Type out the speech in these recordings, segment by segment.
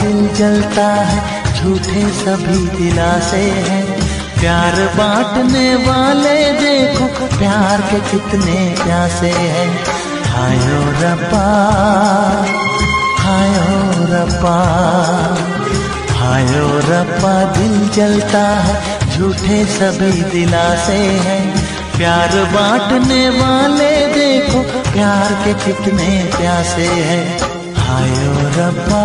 दिल जलता है, झूठे सभी दिलासे हैं। प्यार बांटने वाले देखो प्यार के कितने प्यासे हैं। हायो रब्बा, हायो रब्बा, हायो रब्बा, दिल जलता है, झूठे सभी दिलासे हैं। प्यार बांटने वाले देखो प्यार के कितने प्यासे हैं। हायो रब्बा,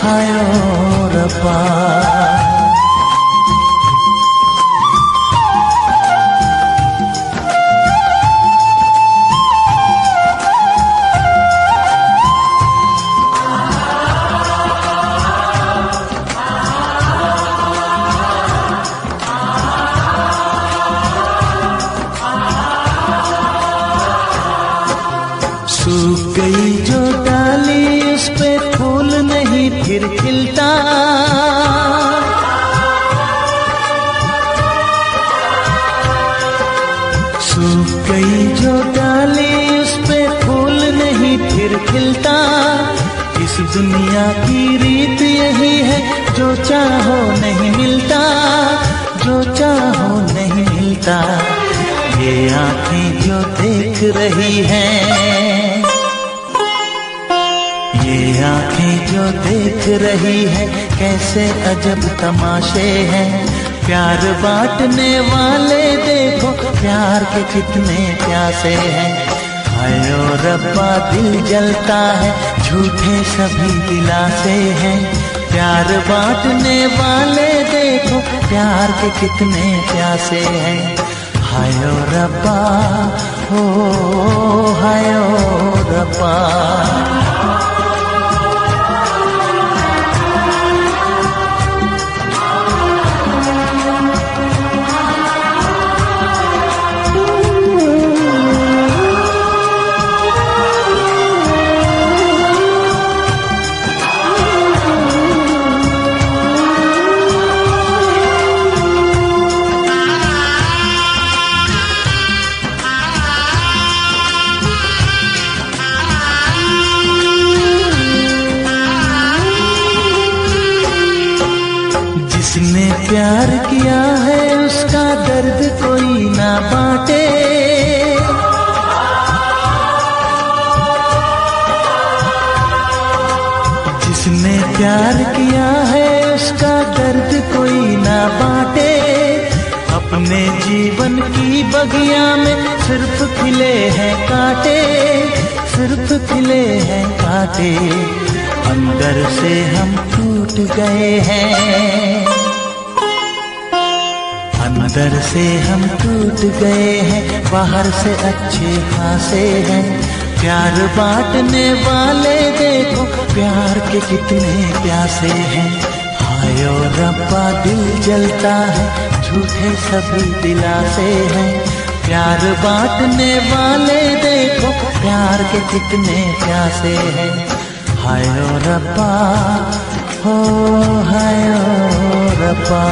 हायो रब्बा। सूख गई जो डाली उस पे फूल नहीं फिर खिलता। सूख गई जो डाली उस पे फूल नहीं फिर खिलता। इस दुनिया की रीत यही है, जो चाहो नहीं मिलता, जो चाहो नहीं मिलता। ये आँखें जो देख रही हैं, ये आँखें जो देख रही है, कैसे अजब तमाशे हैं। प्यार बांटने वाले देखो प्यार के कितने प्यासे हैं। हायो रब्बा, दिल जलता है, झूठे सभी दिलासे हैं। प्यार बांटने वाले देखो प्यार के कितने प्यासे हैं। हायो रब्बा, हो हायो रब्बा। जिसने प्यार किया है उसका दर्द कोई ना बांटे। जिसने प्यार किया है उसका दर्द कोई ना बांटे। अपने जीवन की बगिया में सिर्फ खिले हैं कांटे, सिर्फ खिले हैं कांटे। अंदर से हम टूट गए हैं, अंदर से हम टूट गए हैं, बाहर से अच्छे खासे हैं। प्यार बांटने वाले देखो प्यार के कितने प्यासे हैं। हायो रब्बा, दिल जलता है, झूठे सभी दिलासे हैं। प्यार बांटने वाले देखो प्यार के कितने प्यासे हैं। हायो रब्बा, हो हायो रब्बा।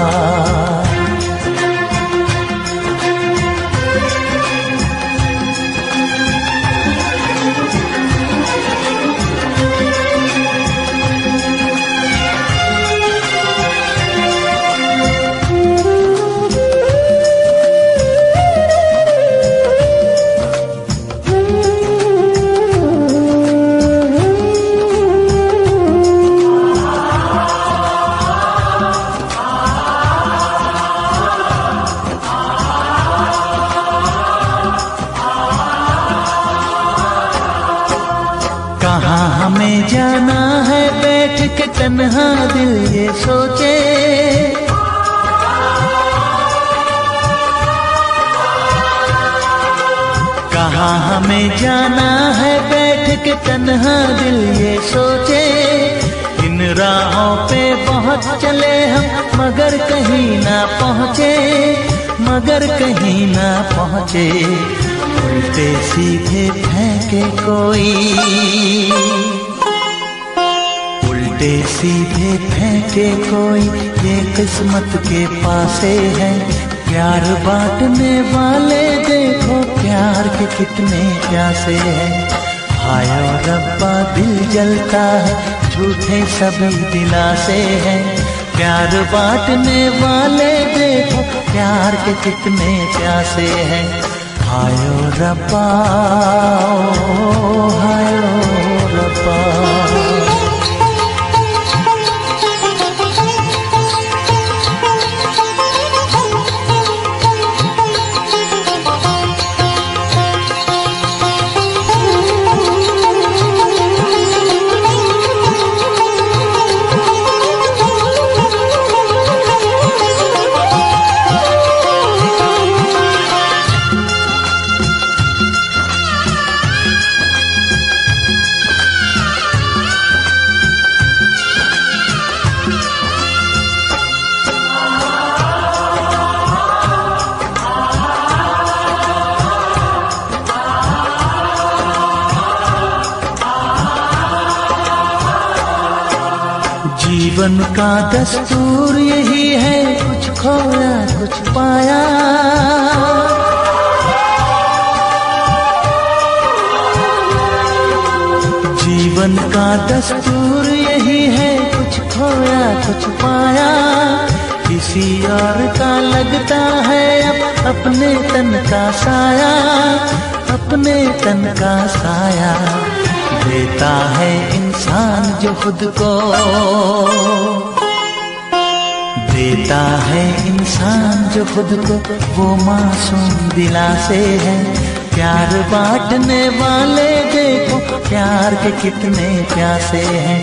कहाँ हमें जाना है बैठ के तन्हा दिल ये सोचे। कहाँ हमें जाना है बैठ के तन्हा दिल ये सोचे। इन राहों पे बहुत चले हम मगर कहीं ना पहुँचे, मगर कहीं ना पहुँचे। उल्टे सीधे फेंके कोई, उल्टे सीधे फेंके कोई, ये किस्मत के पासे है। प्यार बांटने वाले देखो प्यार के कितने प्यासे हैं। हाय ओ रब्बा दिल जलता है, झूठे सभी दिलासे हैं। प्यार बांटने वाले देखो, प्यार के कितने प्यासे हैं। हाय ओ रब्बा, हाय ओ रब्बा। जीवन का दस्तूर यही है, कुछ खोया कुछ पाया। जीवन का दस्तूर यही है, कुछ खोया कुछ पाया। किसी और का लगता है अब अपने तन का साया, अपने तन का साया। देता है इंसान जो खुद को, देता है इंसान जो खुद को, वो मासूम दिलासे है। प्यार बांटने वाले देखो, प्यार के कितने प्यासे हैं।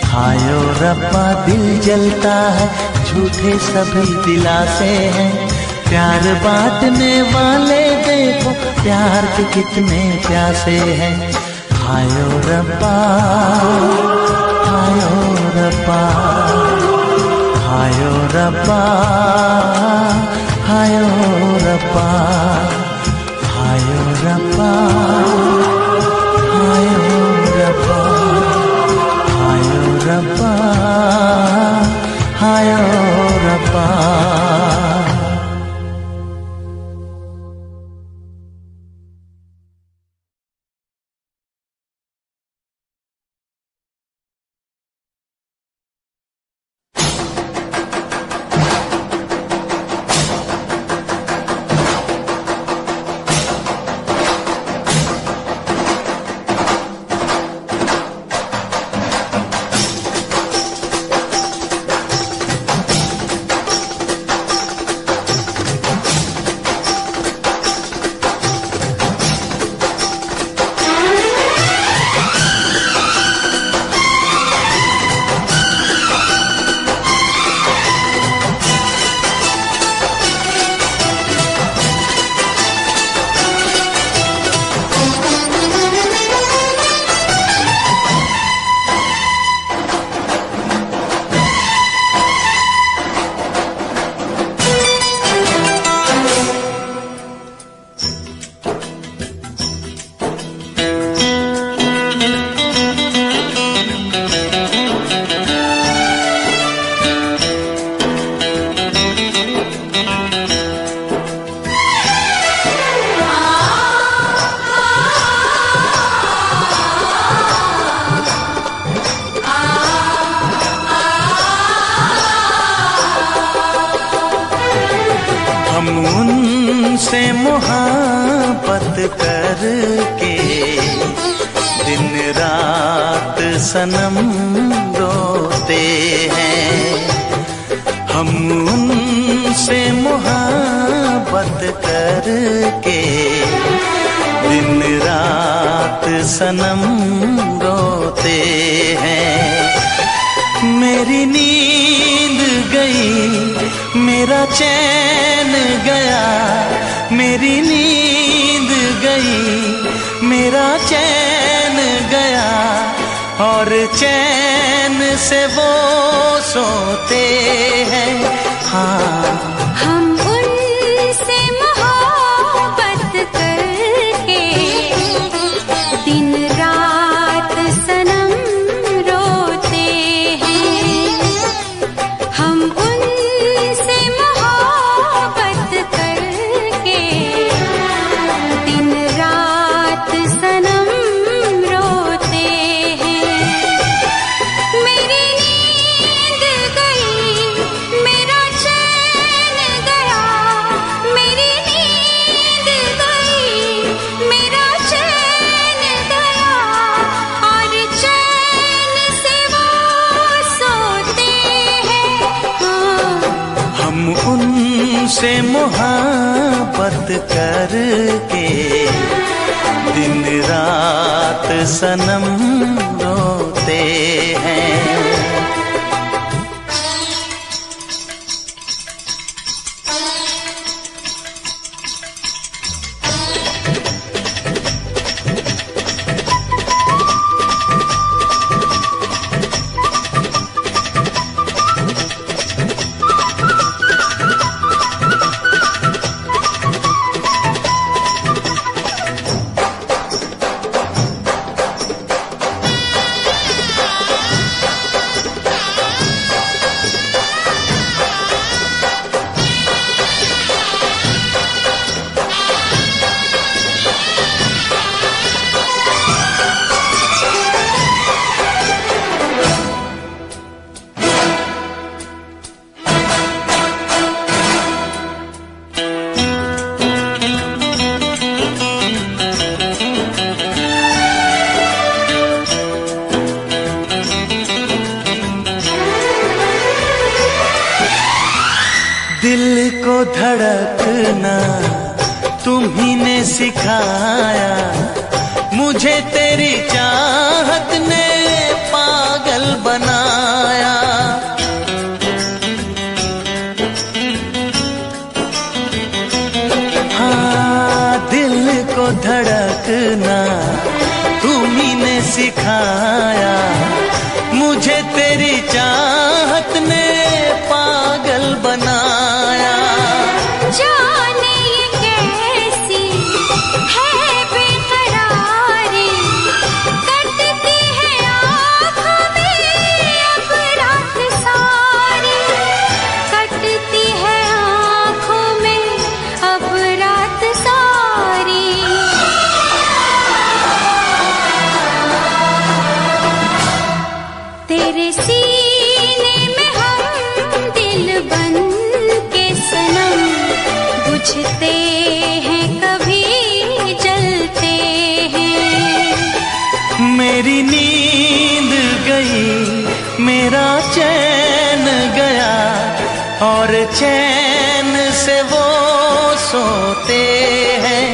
हाय ओ रब्बा दिल जलता है, झूठे सभी दिलासे हैं। प्यार बांटने वाले देखो, प्यार के कितने प्यासे हैं। हाय ओ रब्बा, हाय ओ रब्बा, हाय ओ रब्बा, हाय ओ रब्बा, हाय ओ रब्बा, हाय ओ रब्बा, हाय ओ रब्बा, हाय ओ रब्बा। उनसे मोहब्बत करके दिन रात सनम रोते हैं। हम उनसे मोहब्बत करके दिन रात सनम रोते हैं। मेरी नींद गई, मेरा चैन गया, मेरी नींद गई, मेरा चैन गया, और चैन से वो सोते हैं। हाँ, हम उनसे मोहब्बत करके दिन रात सनम रोते हैं। हम उनसे मोहब्बत करके दिन रात सनम रोते मोहब्बत करके दिन रात सनम रोते हैं। दिल को धड़कना तुम्ही ने सिखाया, मुझे तेरी चाहत ने पागल बनाया। हाँ, दिल को धड़कना तुम्ही ने सिखाया, मुझे तेरी चाहत ने पागल बनाया। जाने ये कैसी है बेकरारी, कटती है आँखों में अब रात सारी, कटती है आँखों में अब रात सारी। तेरे सीने में हम दिल बन के सनम, बुझते हैं कभी जलते हैं। मेरी नींद गई, मेरा चैन गया, और चैन से वो सोते हैं।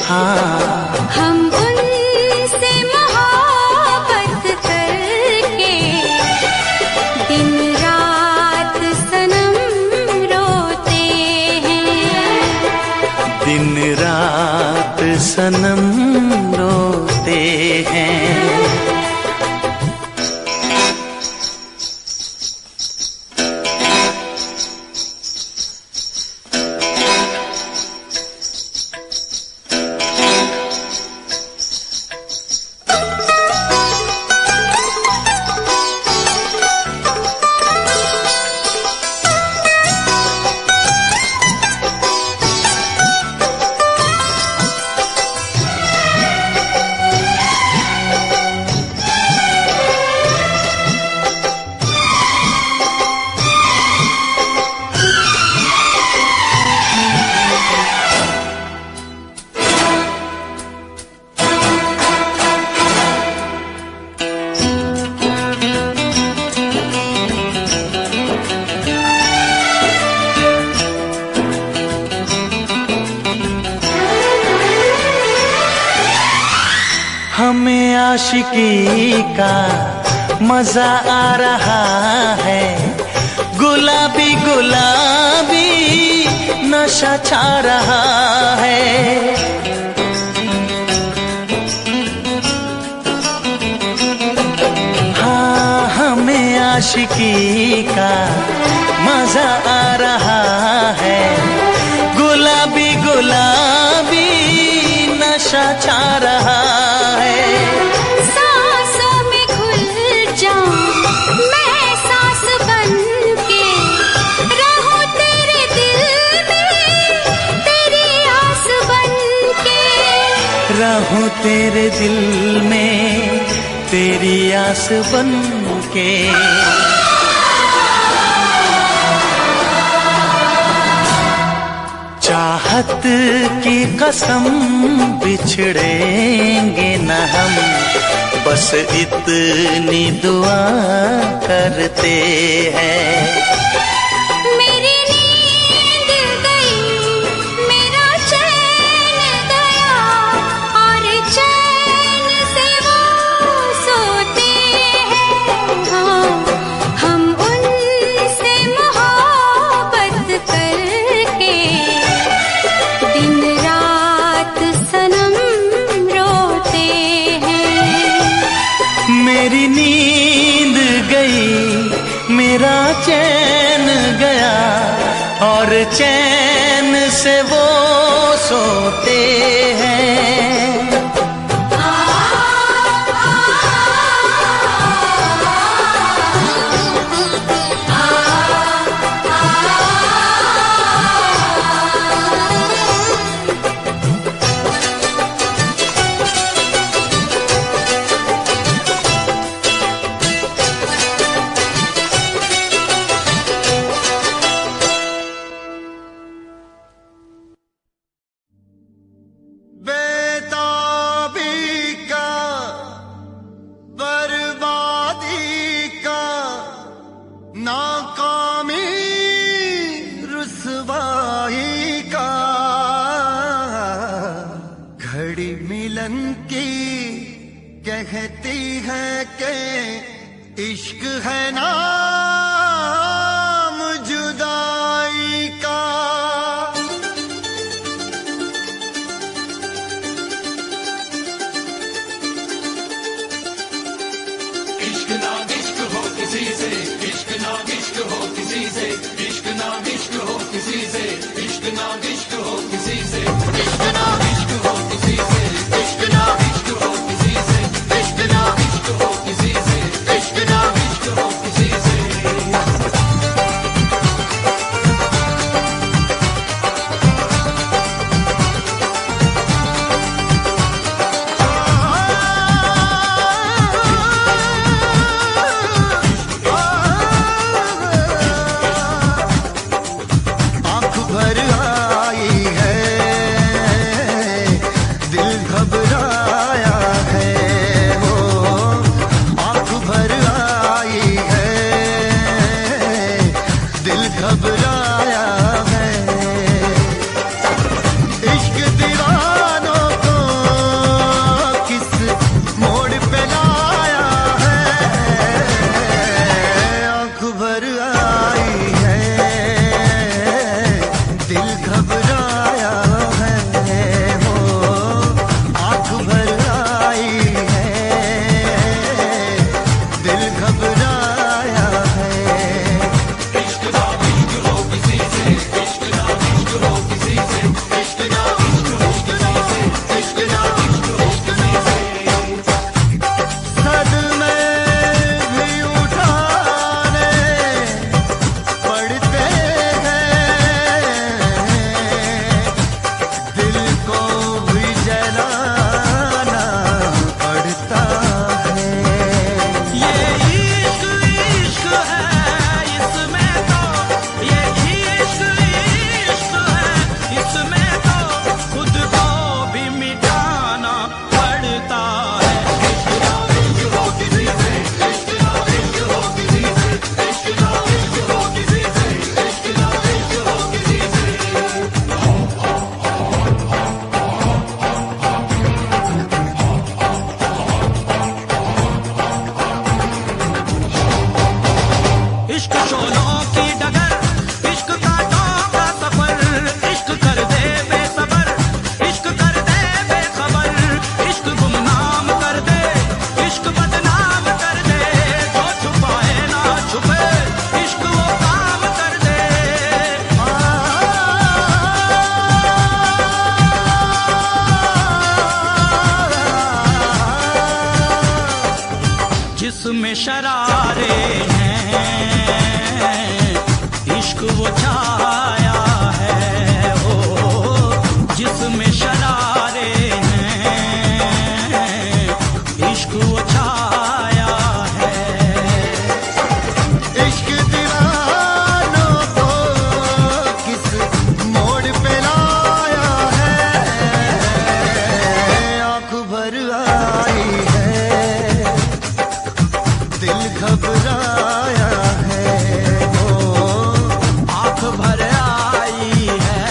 हाँ, हम उनसे मोहब्बत करके दिन रात सनम रोते हैं। दिन रात सनम रोते हैं। हमें आशिकी का मजा आ रहा है, गुलाबी गुलाबी नशा छा रहा है। हाँ, हमें आशिकी का मजा आ रहा है, गुलाबी गुलाबी नशा छा रहा है। सांसों में घुल जाऊं मैं सांस बन के, रहूं तेरे दिल में तेरी आस बन के। रहूं तेरे दिल में तेरी आस बन के। चाहत की कसम बिछड़ेंगे न हम, बस इतनी दुआ करते हैं। मेरी नींद गई, मेरा चैन गया और चैन से वो सोते हैं। कहती है कि इश्क है नाम जुदाई का। इश्क ना इश्क हो किसी से, इश्क ना इश्क हो किसी से, इश्क ना इश्क हो किसी से, इश्क ना इश्क हो किसी से, इश्क ना इश्क हो किसी से, इश्क ना इश्क हो किसी से, इश्क ना इश्क हो किसी से, इश्क ना इश्क हो किसी से। आँख भर आई है, दिल घबराया है, वो आँख भर आई है, दिल घबराया है। इश्क दीवानों को किस मोड़ पे लाया है, आँख भर आई है, दिल घबराया है, वो आँख भर आई है, दिल घबराया है। इश्क ना इश्क हो किसी से, इश्क ना इश्क हो किसी से, इश्क ना इश्क हो किसी से, इश्क ना इश्क हो किसी से। सदमे भी उठाने पड़ते हैं, दिल को भी जलाना पड़ता है। ये इश्क इश्क है इसमें तो, ये इश्क इश्क है इसमें तो, खुद को भी मिटाना पड़ता है। इश्क ना इश्क हो किसी से, इश्क ना इश्क हो किसी से, इश्क ना इश्क हो किसी से, इश्क ना इश्क हो किसी से। इश्क शोलों की डगर, इश्क कांटों का सफर, इश्क कर दे बेसबर, इश्क कर दे बेखबर, इश्क गुमनाम कर दे, इश्क बदनाम कर दे, जो छुपाए ना छुपे, इश्क वो काम कर दे। जिसमें शरारे हैं, इश्क वो छाया है, हो जिसमें शरारे हैं, इश्क वो छाया है। इश्क दीवानों को किस मोड़ पे लाया है, आँख भर आई है, दिल घबराया है, वो आँख भर आई है,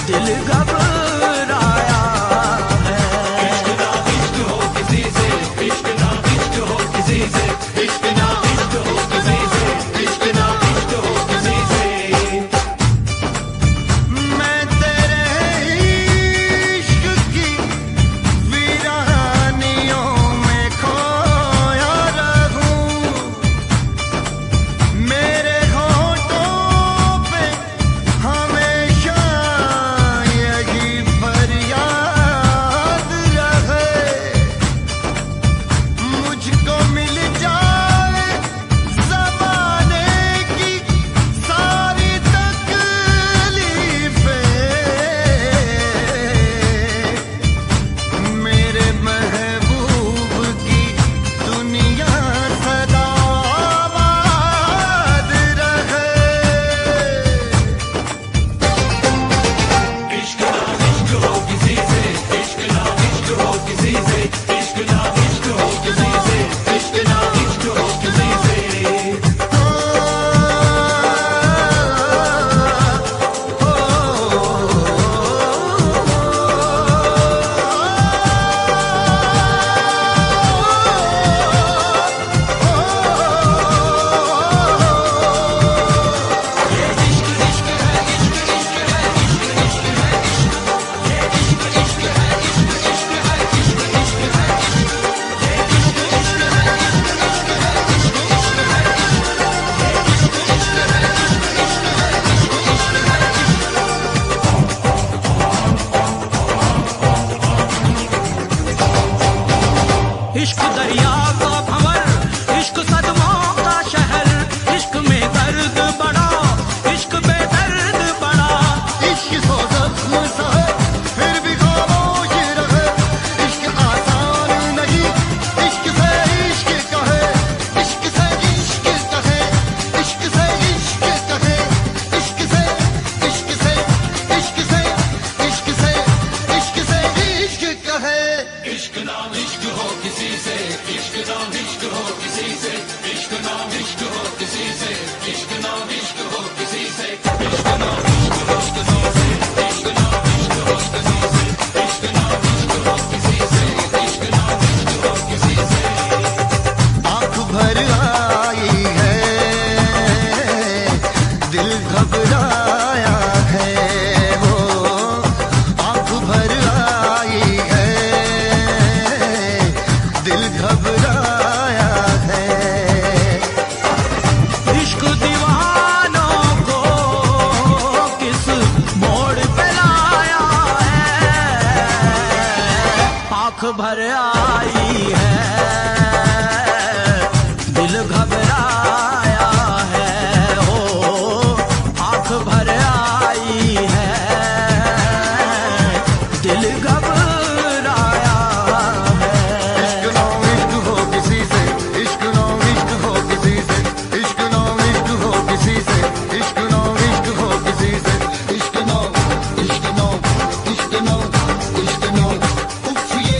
दिल घबराया है। इश्क ना इश्क हो किसी से, इश्क ना इश्क हो किसी से, इश्क ना इश्क हो किसी से, इश्क ना इश्क हो किसी से। मैं तेरे इश्क की वीरानियों में खोया रहूं, आंख भर आई है, दिल घबराया है, हो आंख भर आई है, दिल घबराया है। इश्क नो इश्क हो किसी से, इश्क नो इश्क हो किसी से, इश्क नो इश्क हो किसी से, इश्क नो इश्क हो किसी से, इश्क नो इश्क नो इश्क नो इश्क नो उफ ये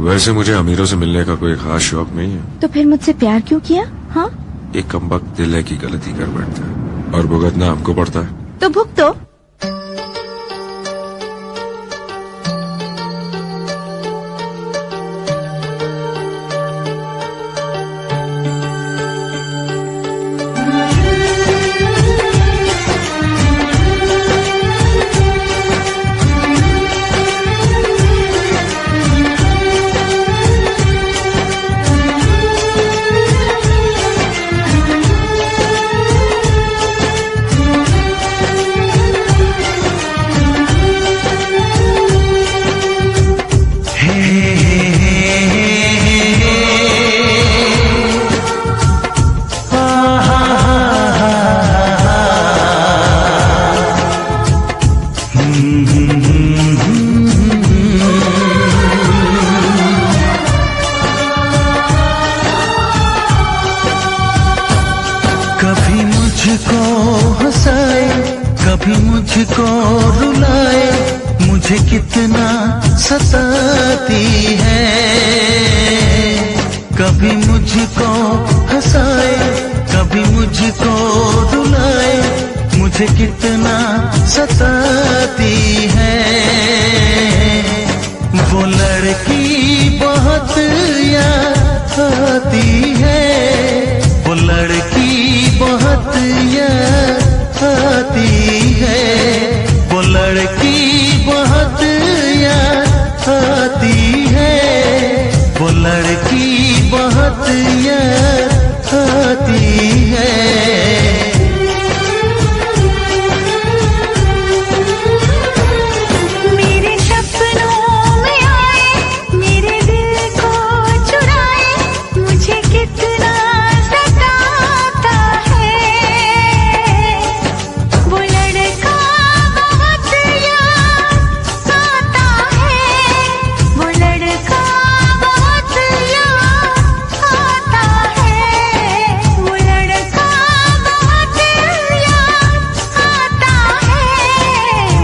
वैसे मुझे अमीरों से मिलने का कोई खास शौक नहीं है। तो फिर मुझसे प्यार क्यों किया? हाँ, एक कमबख्त दिल है की गलती कर बैठता है और भुगतना हमको पड़ता है। तो भुगतो। कभी मुझको हंसाए, कभी मुझको रुलाए, मुझे कितना सताती है। कभी मुझको हंसाए, कभी मुझको रुलाए, मुझे कितना सताती है। वो लड़की बहुत याद आती है, वो लड़की बहुत याद आती है, वो लड़की बहुत याद आती है, वो लड़की बहुत याद आती है। मेरे सपनों में आए, मेरे दिल को चुराए, मुझे कितना सताता है। वो लड़का बहुत याद आता है, वो लड़का बहुत याद आता है, वो लड़का बहुत याद आता है,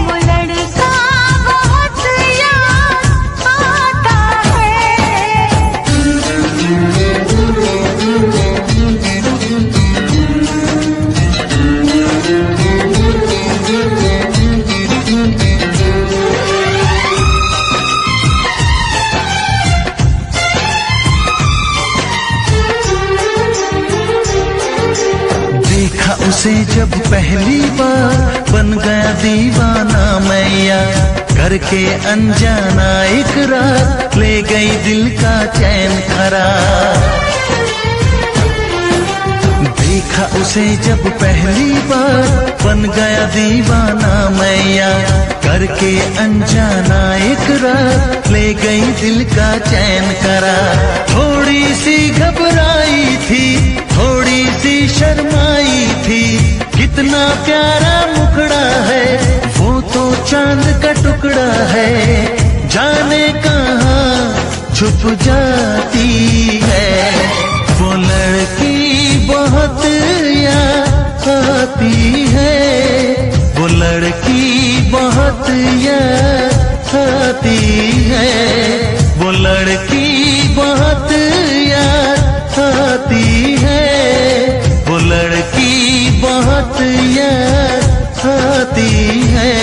वो लड़का बहुत याद आता देखा उसे जब पहली बार, बन गया दीवाना मैया, करके अनजाना इकरार, ले गई दिल का चैन करार। देखा उसे जब पहली बार, बन गया दीवाना मैया, करके अनजाना इकरार, ले गई दिल का चैन करार। थोड़ी सी घबराई थी, थोड़ी सी शर्माई थी, कितना प्यारा मुखड़ा है, वो तो चांद का टुकड़ा है, जाने कहाँ छुप जाती है। वो लड़की बहुत याद आती है, वो लड़की बहुत याद आती है, वो लड़की बहुत याद आती है, वो लड़की बहुत याद आती है।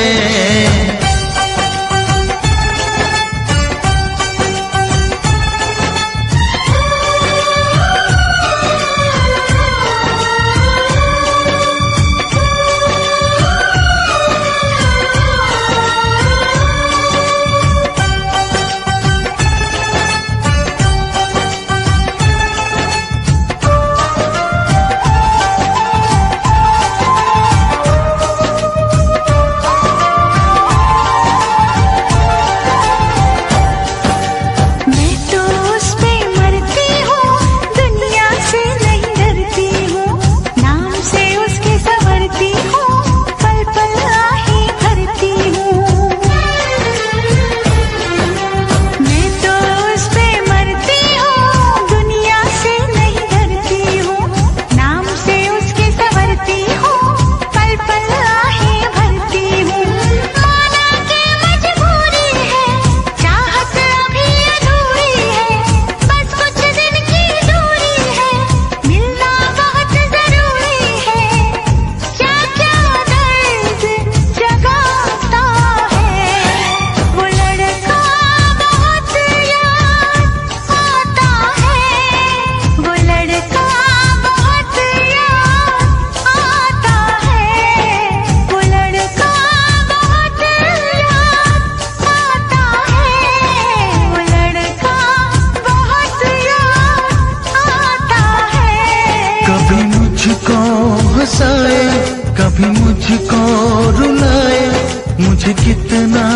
मुझे कितना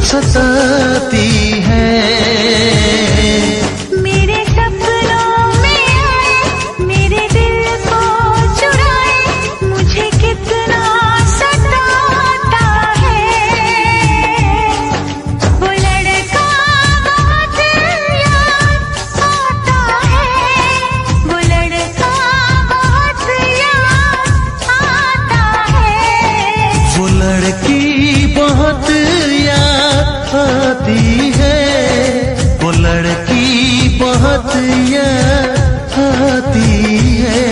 सताती है। मेरे सपनों में आए, मेरे दिल को चुराए, मुझे कितना सताता है। वो लड़का बहुत याद आता है, वो लड़का बहुत याद आता है। वो लड़की बहुत याद आती है, वो लड़की बहुत याद आती है।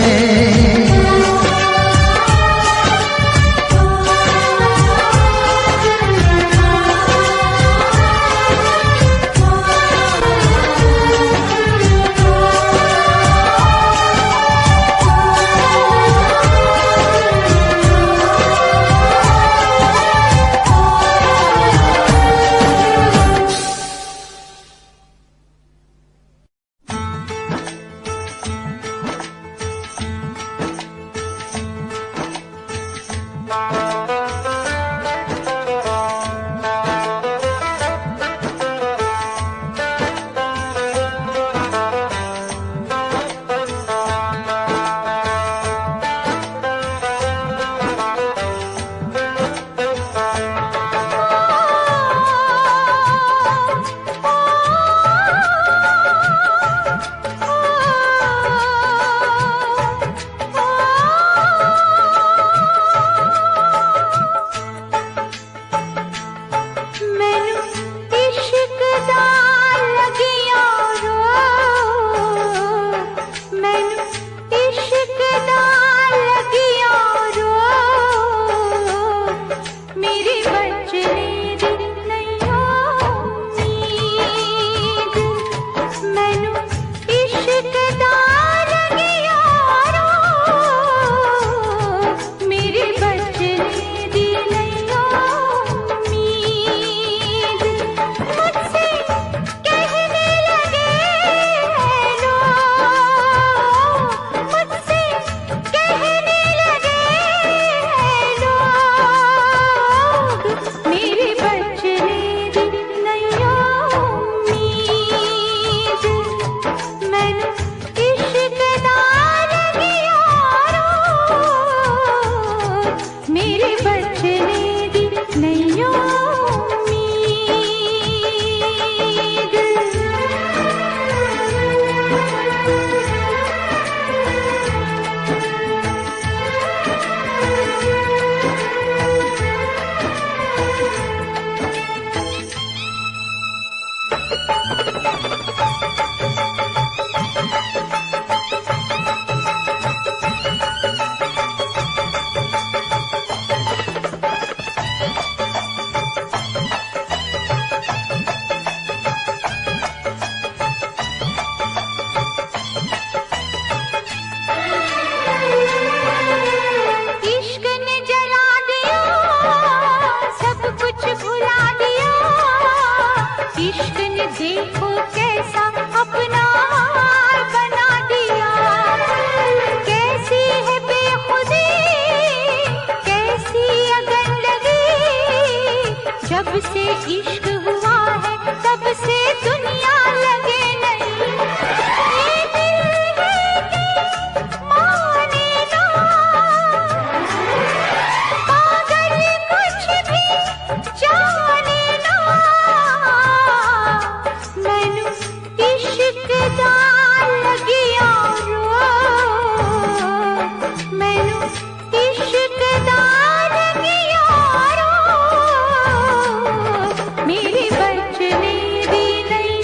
मेरे बचने दी नहीं।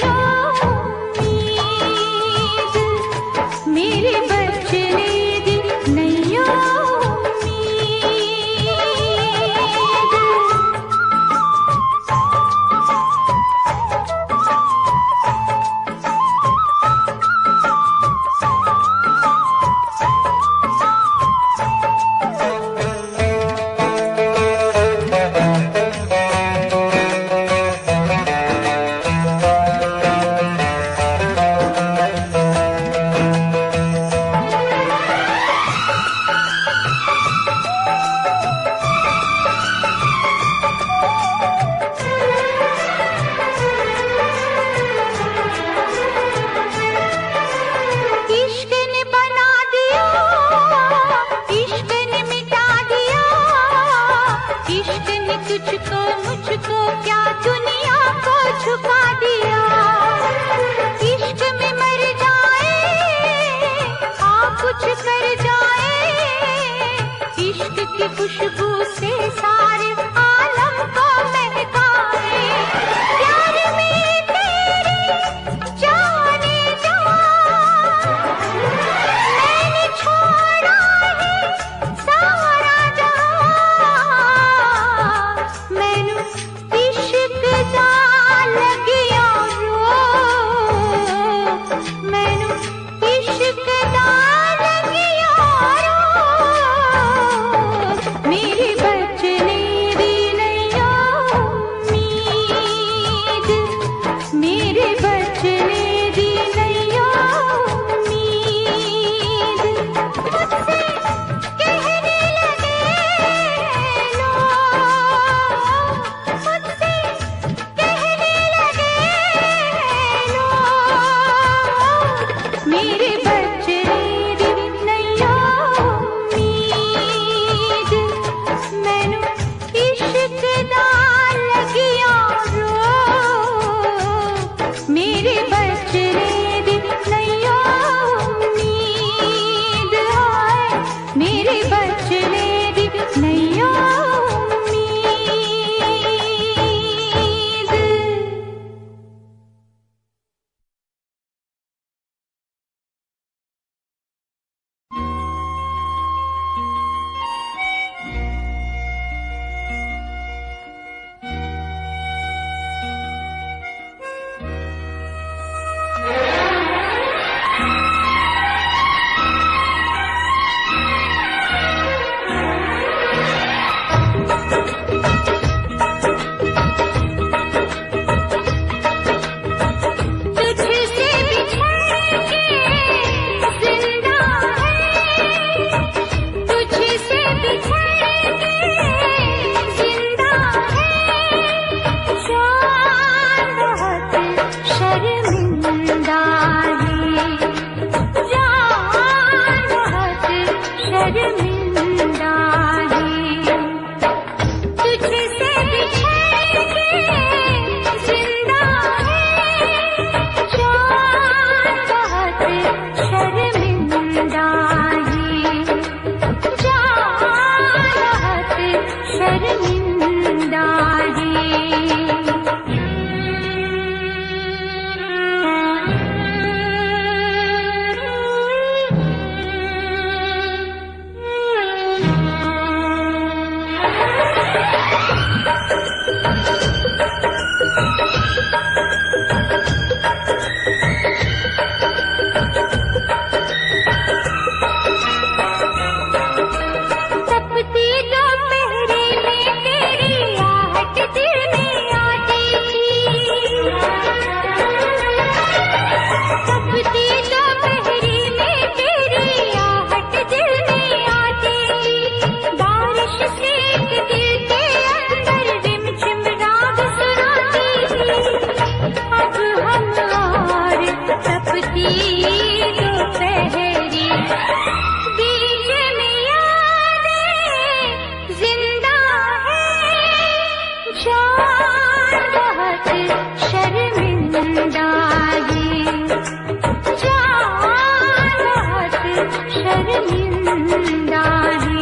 खुशबू से सारे आलम को महकाए। प्यार में तेरे जाने जा मैंने छोड़ा है सारा जहां। मैनू इश्क दा लगिया रो, मैनू इश्क दा लगिया रो। मेरे बचने दी नैया उम्मीद, मेरे बचने दी नैया उम्मीद। मुझसे कहने लगे लोग, मुझसे कहने लगे लोग, मेरे बचने दी नैया उम्मीद। मैनू इश्क दा लगिया रो, मेरे बचने दी नैया उम्मीद। हाय मेरे बचने दी नैया उम्मीद। तुझसे बिछड़ के जिंदा है, तुझसे बिछड़ के जिंदा है। जान बहुत शर्मिंदा है, जान बहुत शर्मिंदा है। तुझसे बिछड़ के जिंदा है, जान बहुत शर्मिंदा है, जान बहुत शर्मिंदा तपती दोपहरी में तेरी आहट दिल में आती थी। तपती दोपहरी में तेरी आहट दिल में आती थी। बारिश से एक दिल के अंदर रिमझिम राग सुनाती थी। अब हम और तपती दोपहरी बीच में यादें जिंदा है। जान बहुत शर्मिंदा है, जान बहुत शर्मिंदा है।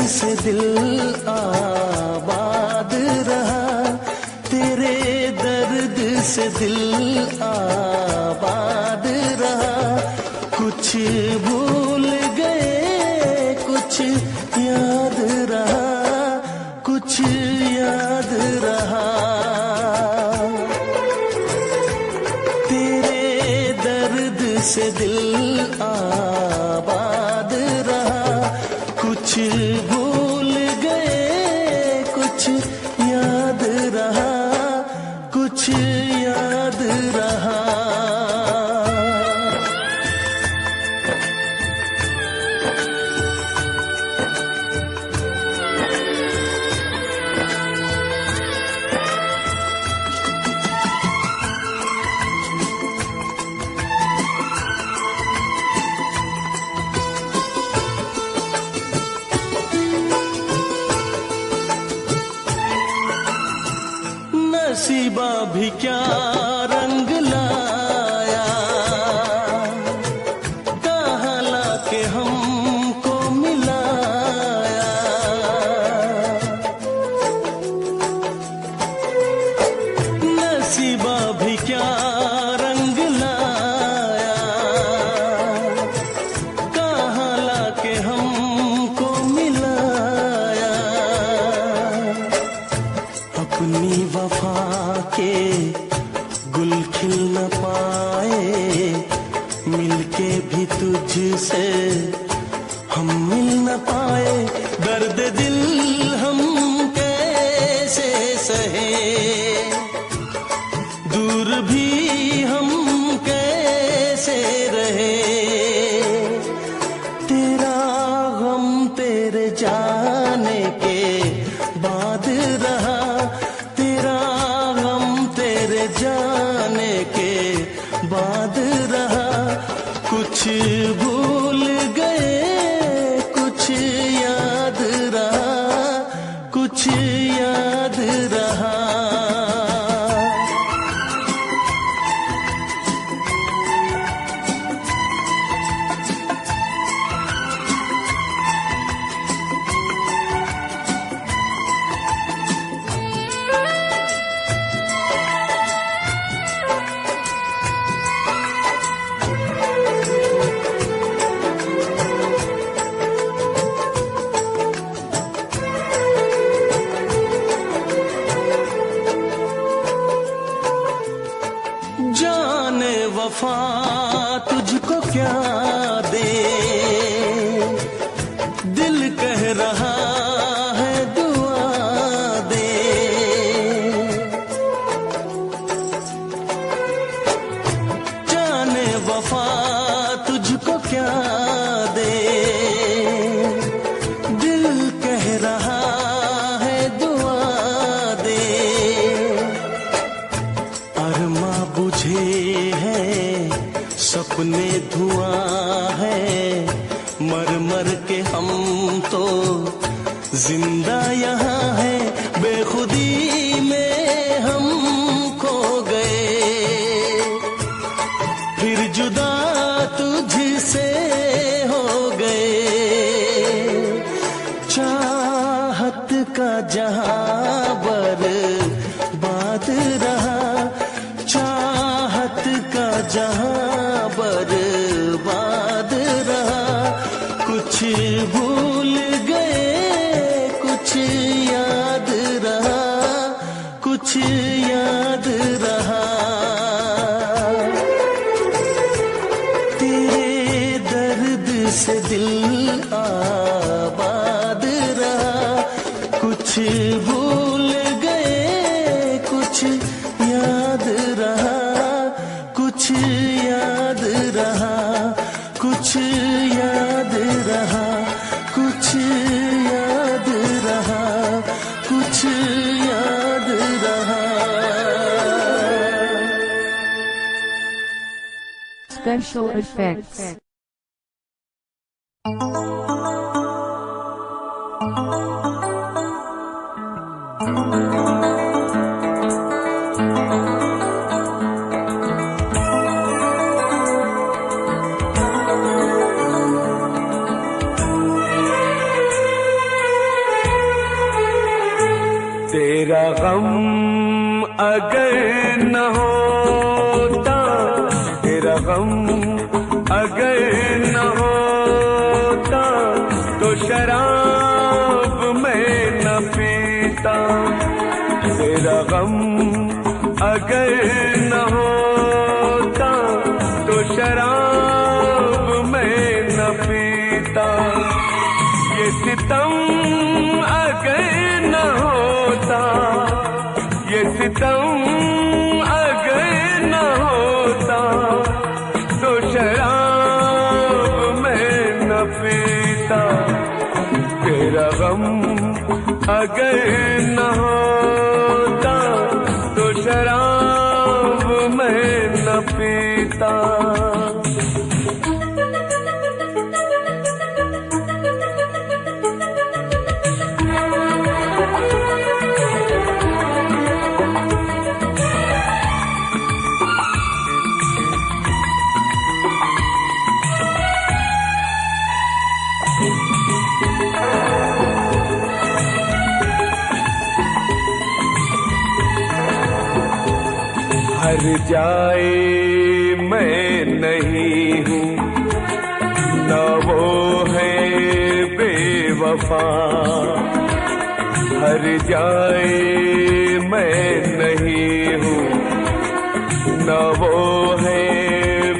से दिल आबाद रहा, तेरे दर्द से दिल आबाद रहा। कुछ भूल गए कुछ याद रहा, कुछ याद रहा। तेरे दर्द से दिल आबाद रहा, कुछ भूल गए कुछ याद रहा, कुछ याद रहा। नसीबा भी क्या रंग लाया, कहाँ लाके हमको मिलाया। नसीबा भी क्या रंग लाया, कहाँ लाके हमको मिलाया। अपनी वफा के गुल खिल न पाए, मिलके भी तुझसे हम मिल न पाए। दर्द दिल हम कैसे सहे, दूर भी हम कैसे रहे। तेरा गम तेरे जाने के बाद रहा, जाने के बाद रहा। कुछ भूल गए कुछ याद रहा, कुछ याद रहा। जाने वफा तुझको क्या दे, दिल कह रहा है दुआ दे। जाने वफा तुझको क्या दे, दिल कह रहा है दुआ दे। अरमा बुझे हैं सपने धुआं है, मर मर के हम तो जिंदा यहाँ है। बेखुदी में हम खो गए, फिर जुदा तुझसे हो गए। चाहत का जहां बर्बाद रहा, चाहत का जहां बर्बाद रहा। से दिल आबाद रहा, कुछ भूल गए कुछ याद रहा, कुछ याद रहा, कुछ याद रहा, कुछ याद रहा, कुछ याद रहा। Special effects. तेरा गम अगर न होता, तेरा गम अगर न होता, तो शराब मैं न पीता। तेरा गम अगर न होता, तो शराब मैं न पीता। ये सितम अगर न होता, ये सितम अगर न होता, तो शराब मैं न पीता। तेरा गम अगर न होता, तो शराब मैं न पीता। हर जाए मैं नहीं हूँ, न वो है बेवफा। हर जाए मैं नहीं हूँ, न वो है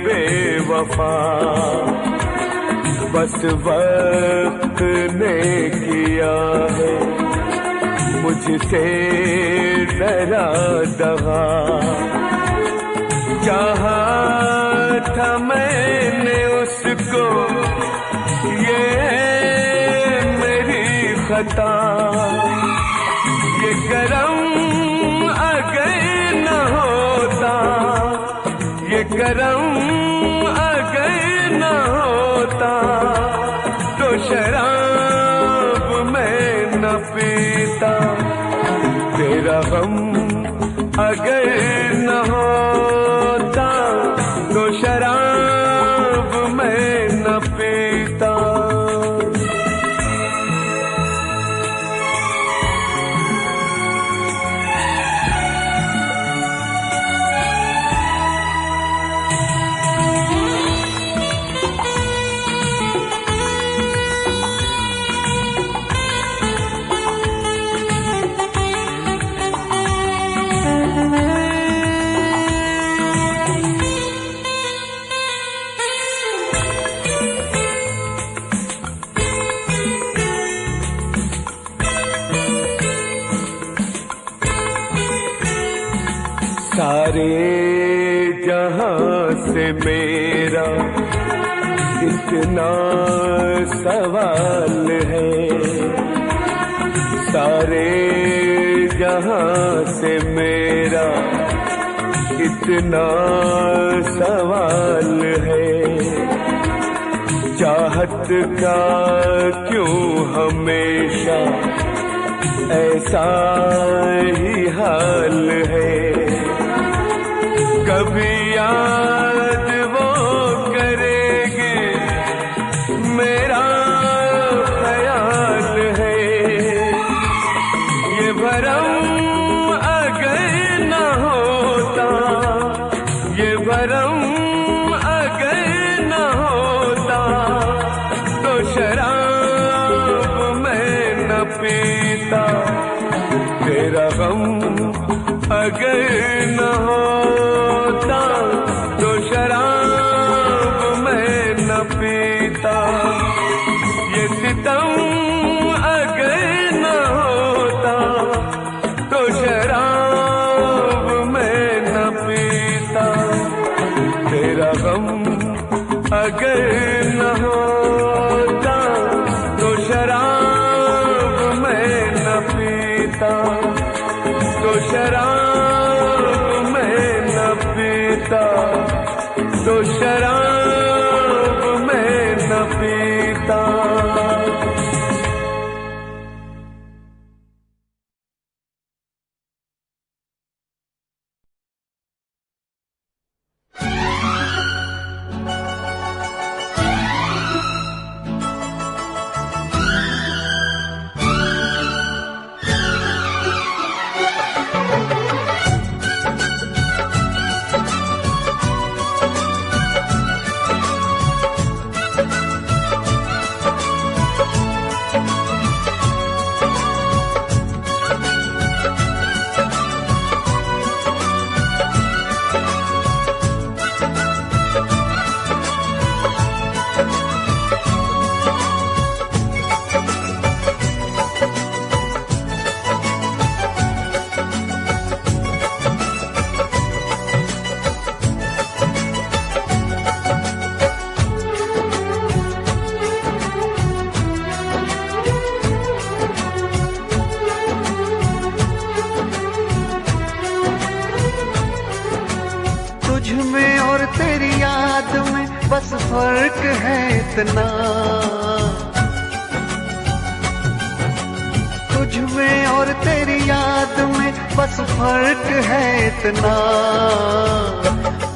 बेवफा। बस वक्त ने किया है मुझसे डरा दगा। चाहा था मैंने उसको, ये मेरी खता। ये करम अगर न होता, ये करम अगर न होता, तो शराब मैं न पीता। तेरा गम अगर न होता, तो शराब मैं न पीता। सारे जहां से मेरा इतना सवाल है, सारे जहां से मेरा इतना सवाल है। चाहत का क्यों हमेशा ऐसा ही हाल है। कभी याद वो करेंगे मेरा ख्याल है। ये भरम अगर न होता, ये भरम अगर न होता, तो शराब मैं न पीता। तेरा गम अगर न होता, तो शराब मैं न पीता। पीता। ये सितम अगर न होता तो शराब मैं न पीता। तेरा गम अगर न होता तो शराब मैं न पीता। तो शराब मैं न पीता। तो शराब मैं न पीता। बस फर्क है इतना, तुझ में और तेरी याद में बस फर्क है इतना।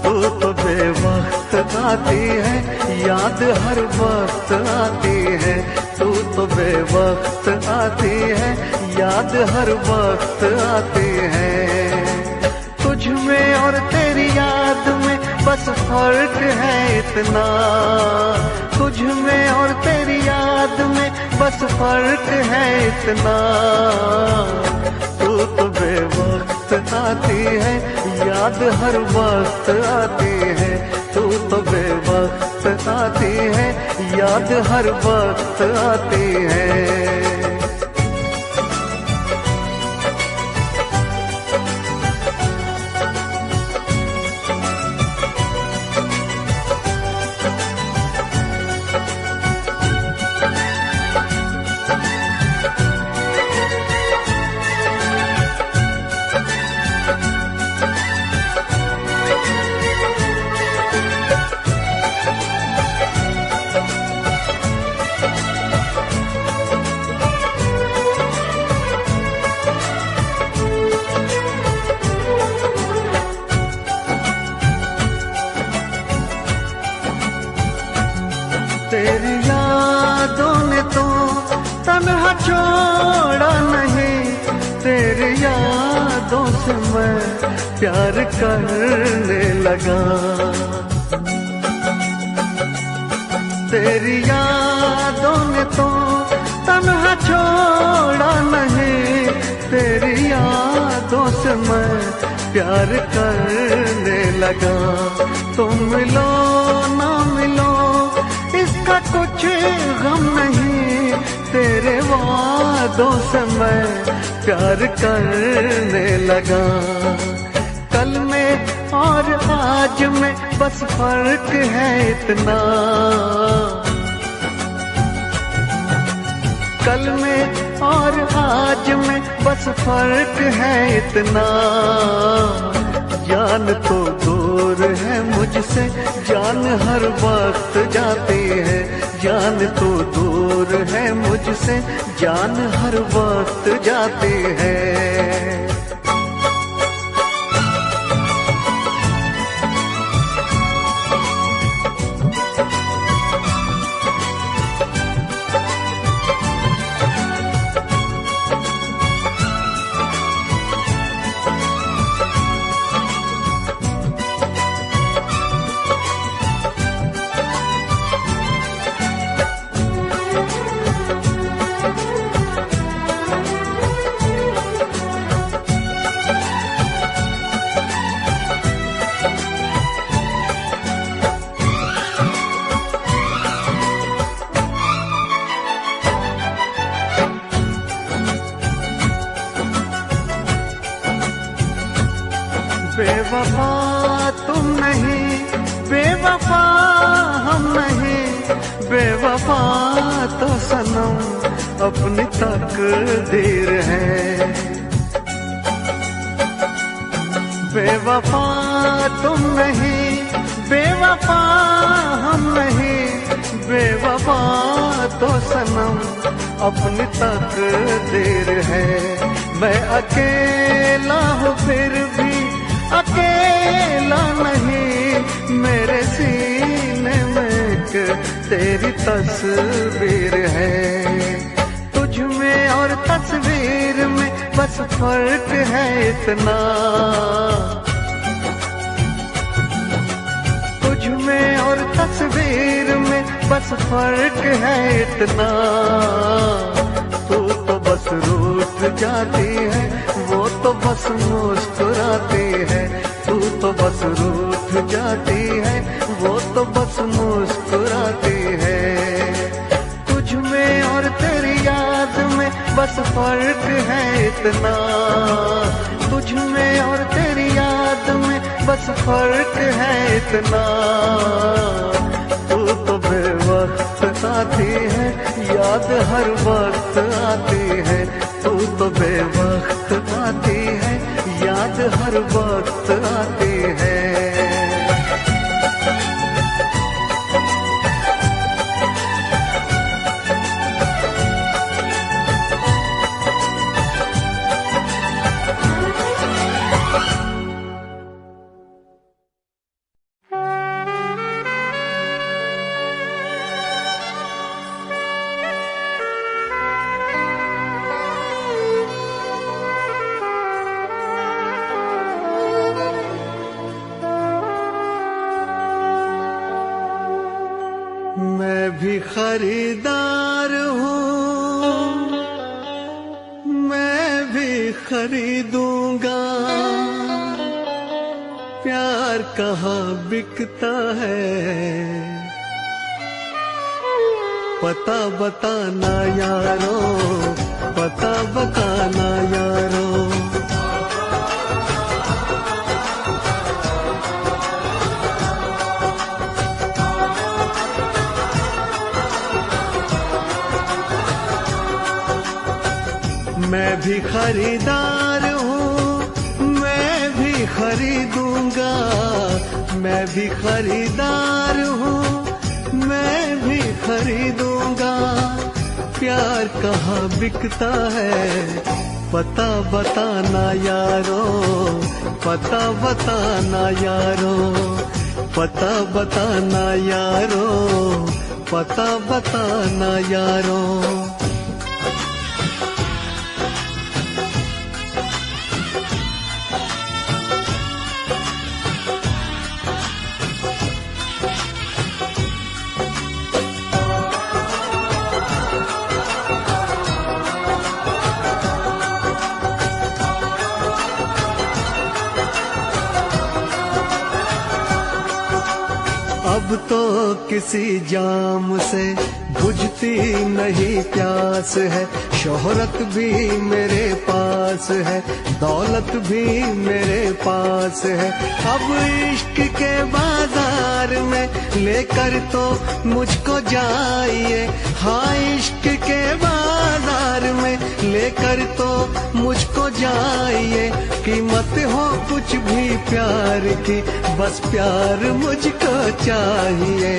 तू तो बेवक्त आती है, याद हर वक्त आती है। तू तो बेवक्त आती है, याद हर वक्त आती है। तुझ में और तेरी याद में बस फर्क है इतना। तुझ में और तेरी याद में बस फर्क है इतना। तू तो बेवक्त आती है, याद हर वक्त आती है। तू तो बेवक्त आती है, याद हर वक्त आती है। तेरी यादों ने तो तन्हा छोड़ा नहीं। तेरी यादों से मैं प्यार करने लगा। तेरी यादों ने तो तन्हा छोड़ा नहीं। तेरी यादों से मैं प्यार करने लगा। तुम मिलो ना मिलो इसका कुछ गम नहीं। तेरे वादों से मैं प्यार करने लगा। कल में और आज में बस फर्क है इतना। कल में और आज में बस फर्क है इतना। जान तो दूर है मुझसे, जान हर वक्त जाती है। जान तो दूर है मुझसे, जान हर वक्त जाती है। बेवफा तुम नहीं, बेवफा हम नहीं, बेवफा तो सनम अपनी तकदीर है। बेवफा तुम नहीं, बेवफा हम नहीं, बेवफा तो सनम अपनी तकदीर है। मैं अकेला हूँ फिर भी अकेला नहीं, मेरे सीने में एक तेरी तस्वीर है। तुझ में और तस्वीर में बस फर्क है इतना, तुझ में और तस्वीर में बस फर्क है इतना। तू तो बस रूठ जाती है, वो तो बस मुस्कुराती है। तू तो बस रूठ जाती है, वो तो बस मुस्कुराती है। तुझ में और तेरी याद में बस फर्क है इतना, तुझ में और तेरी याद में बस फर्क है इतना। तू तो बेवक्त आती है, याद हर वक्त आती है। तू तो बेवक्त आती है, याद हर वक्त आती है। मैं भी खरीदार हूँ, मैं भी खरीदूंगा। प्यार कहाँ बिकता है, पता बताना यारो, पता बताना यारो। मैं भी खरीदार हूँ, मैं भी खरीदूंगा। मैं भी खरीदार हूँ, मैं भी खरीदूंगा। प्यार कहाँ बिकता है, पता बताना यारो, पता बताना यारो, पता बताना यारो, पता बताना यारो। अब तो किसी जाम से बुझती नहीं प्यास है। शोहरत भी मेरे पास है, दौलत भी मेरे पास है। अब इश्क के बाजार में लेकर तो मुझको जाइए। हाँ, इश्क के बाजार में लेकर तो मुझको जाइए। कीमत हो कुछ भी प्यार की, बस प्यार मुझको चाहिए।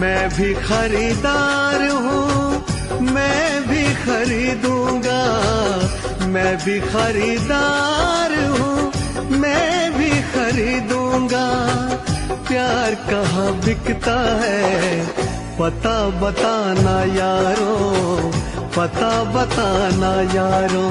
मैं भी खरीदार हूँ, मैं भी खरीदूंगा। मैं भी खरीदार हूँ, मैं भी खरीदूंगा। प्यार कहाँ बिकता है, पता बताना यारो, पता बताना यारो।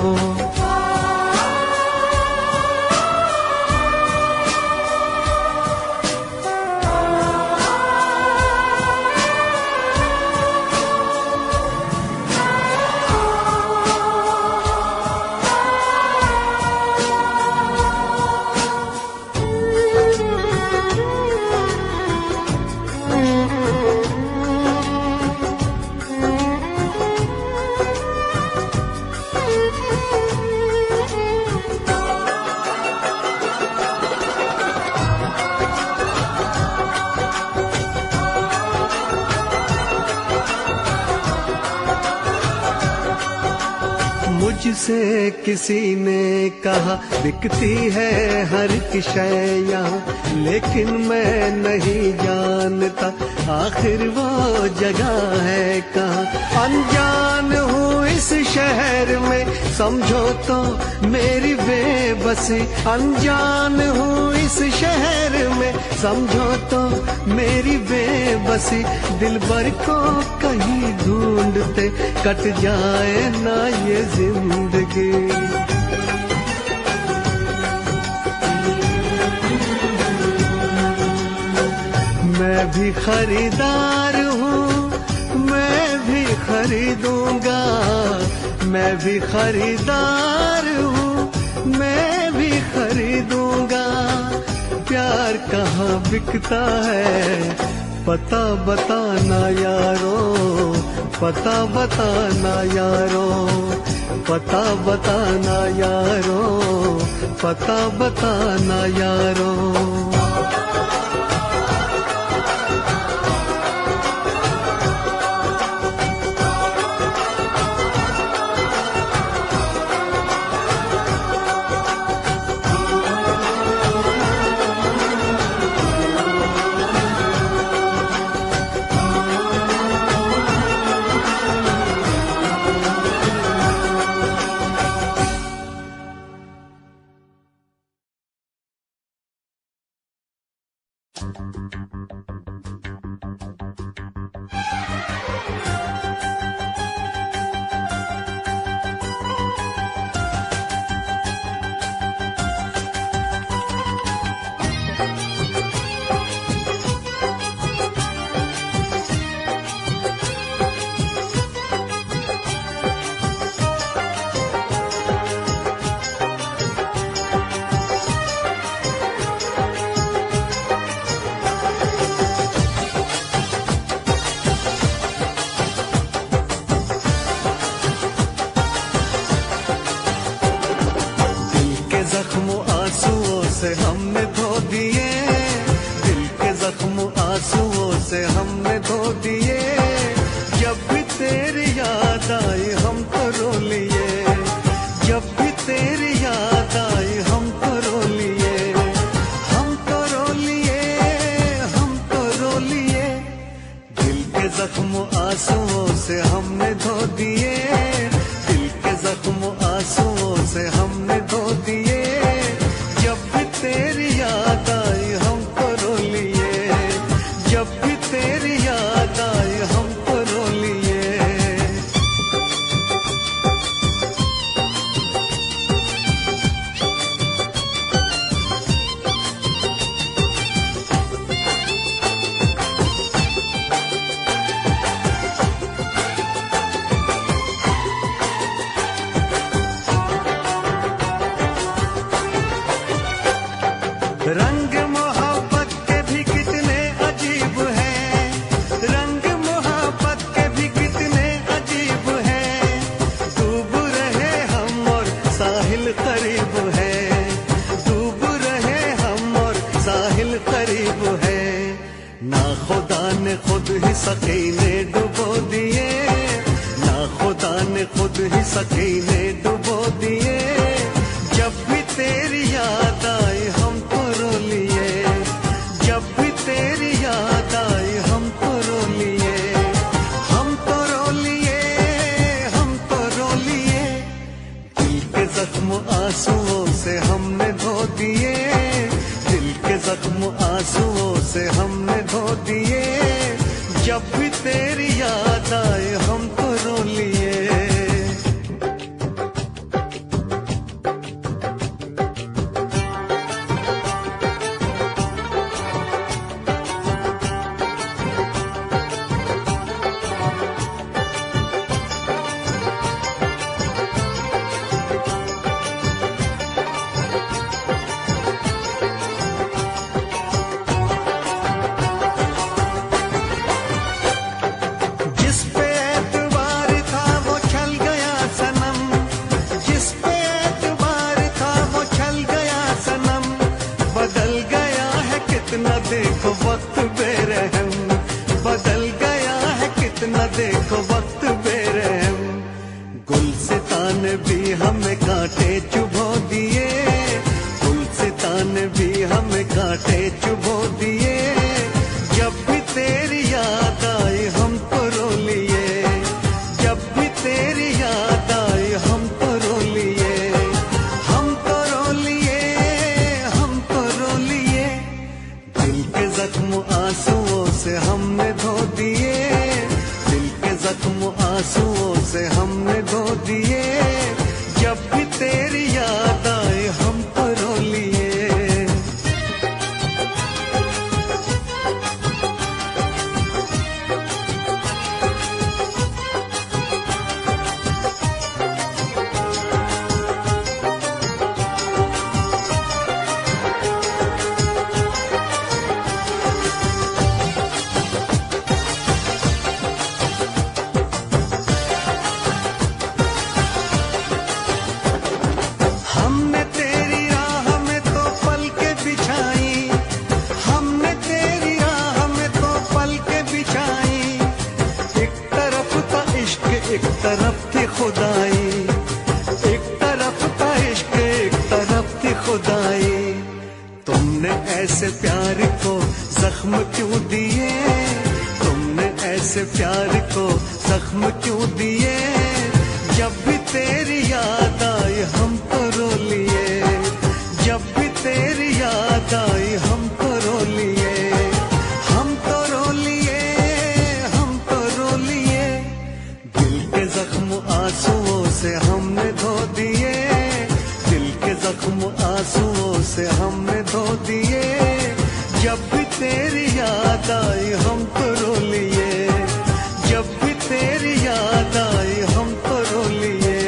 मुझसे किसी ने कहा बिकती है हर एक शय यहाँ, लेकिन मैं नहीं जानता आखिर वो जगह है कहाँ। अनजान हूँ इस शहर में समझो तो मेरी बेबसी, अनजान हूँ इस शहर में समझो तो मेरी बेबसी। दिलबर को कहीं ढूंढते कट जाए ना ये जिंदगी। मैं भी खरीदार हूँ, मैं भी खरीदूंगा, मैं भी खरीदार हूँ, मैं भी खरीदूंगा। प्यार कहाँ बिकता है पता बताना यारो, पता बताना यारो, पता बताना यारो, पता बताना यारो। से हमने धो दिए, दिल के जख्म आंसुओं से हमने धो दिए। जब भी तेरी याद आई हम तो रो लिए, जब भी तेरी याद आई हम तो रो लिए, हम तो रो लिए, हम तो रो लिए। दिल के जख्म आंसुओं से हमने धो दिए, दिल के जख्म आंसुओं से हमने धो दिए। तेरी याद आई हमको रो लिए, जब भी तेरी याद आई हमको रो लिए। रंग मोहब्बत के भी कितने अजीब हैं, रंग मोहब्बत के भी कितने अजीब हैं। डूब रहे हम और साहिल करीब है, डूब रहे हम और साहिल करीब है। ना खुदा ने खुद ही सकीने डुबो दिए, ना खुदा ने खुद ही सकीने डुबो दिए। जब भी तेरी याद आई हम तो रो लिए, जब भी तेरी याद आई हम तो रो लिए, हम तो रो लिए, हम तो रो लिए। दिल के जख्म आंसुओं से हमने धो दिए, दिल के जख्म आंसुओं से हमने धो दिए। जब भी तेरी याद आई हम तो रो लिए। हमें कांटे चुभो दिए, जब भी तेरी याद आई हमको रो लिए, जब भी तेरी याद आई हमको रो लिए, हमको रो लिए, हमको रो लिए। दिल के जख्म आंसुओं से हमने धो दिए, दिल के जख्म आंसुओं से हमने धो दिए, जब भी तेरी याद आए हमको रो लिए। हमने तेरी राह में तो पलकें बिछाई, हमने तेरी राह में तो पलकें बिछाई। एक तरफ था इश्क एक तरफ थी खुदाई, एक तरफ था इश्क एक तरफ थी खुदाई। तुमने ऐसे प्यार को जख्म क्यों दिए, तुमने ऐसे प्यार को जख्म क्यों दिए, जब भी तेरी याद आई हमको रो लिए, जब भी तेरी याद आई हमको रो लिए, हमको रो लिए, हमको रो लिए। दिल के जख्म आंसुओं से हमने धो दिए, दिल के जख्म आंसुओं से हमने धो दिए, जब भी तेरी याद आई हमको रो लिए, जब भी तेरी याद आई हमको रो लिए।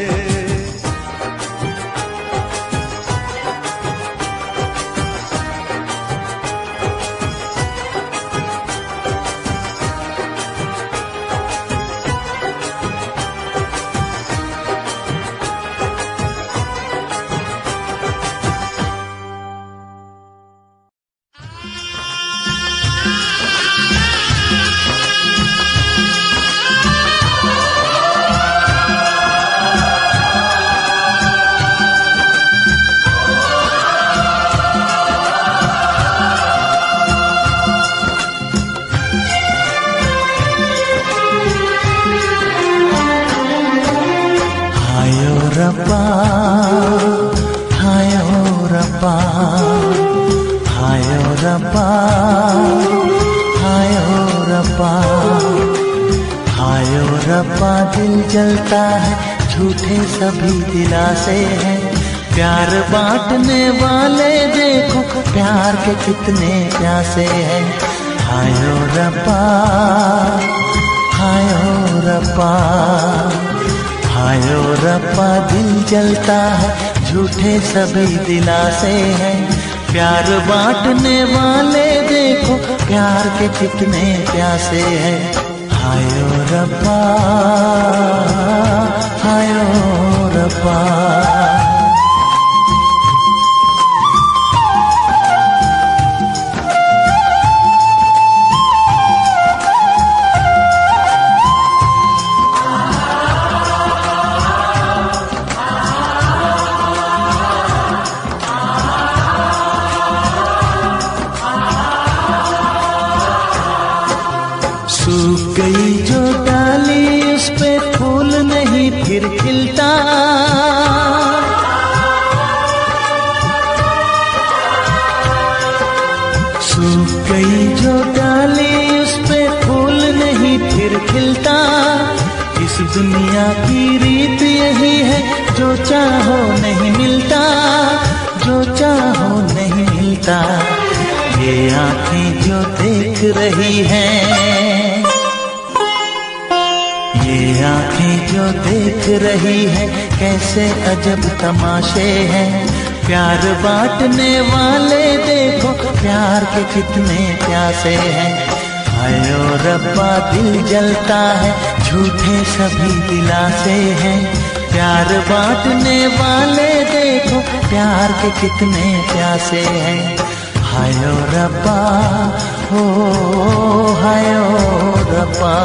हायो रब्बा, हायो रब्बा, हायो रब्बा, हायो रब्बा, हायो रब्बा। दिल जलता है झूठे सभी दिलासे हैं, प्यार बांटने वाले देखो प्यार के कितने प्यासे हैं। हायो रब्बा, हायो रब्बा, हायो रब्बा। दिल जलता है झूठे सभी दिलासे हैं, प्यार बांटने वाले देखो प्यार के कितने प्यासे हैं। हायो रब्बा, हायो रब्बा। सूख गई जो डाली उस पे फूल नहीं फिर खिलता, सूख गई जो डाली उस पे फूल नहीं फिर खिलता। इस दुनिया की रीत यही है, जो चाहो नहीं मिलता, जो चाहो नहीं मिलता। ये आंखें जो देख रही हैं, ये आंखें जो देख रही है, कैसे अजब तमाशे हैं। प्यार बांटने वाले देखो प्यार के कितने प्यासे हैं। हायो रब्बा दिल जलता है झूठे सभी दिलासे हैं। प्यार बांटने वाले देखो प्यार के कितने प्यासे हैं। हायो रब्बा हो हायो रब्बा।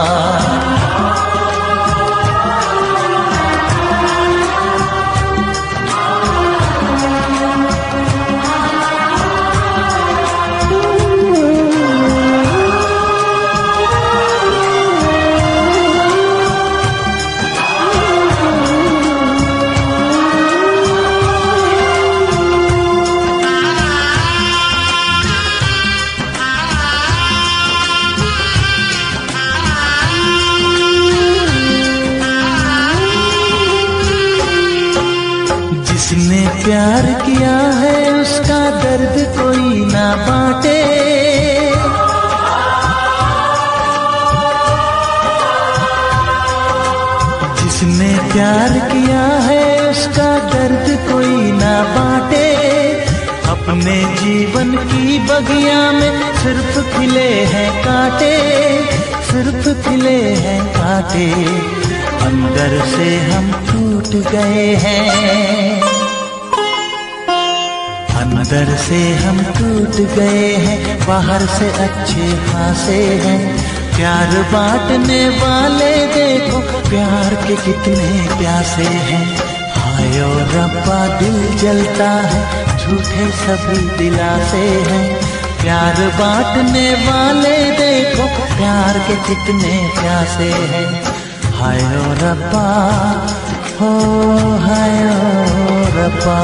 उसका दर्द कोई ना बांटे। अपने जीवन की बगिया में सिर्फ खिले हैं कांटे, सिर्फ खिले हैं कांटे। अंदर से हम टूट गए हैं, अंदर से हम टूट गए हैं, बाहर से अच्छे खासे हैं। प्यार बांटने वाले देखो प्यार के कितने प्यासे हैं। हाय ओ रब्बा दिल जलता है, झूठे सभी दिलासे हैं। प्यार बांटने वाले देखो प्यार के कितने प्यासे हैं। हाय ओ रब्बा, हो हाय ओ रब्बा।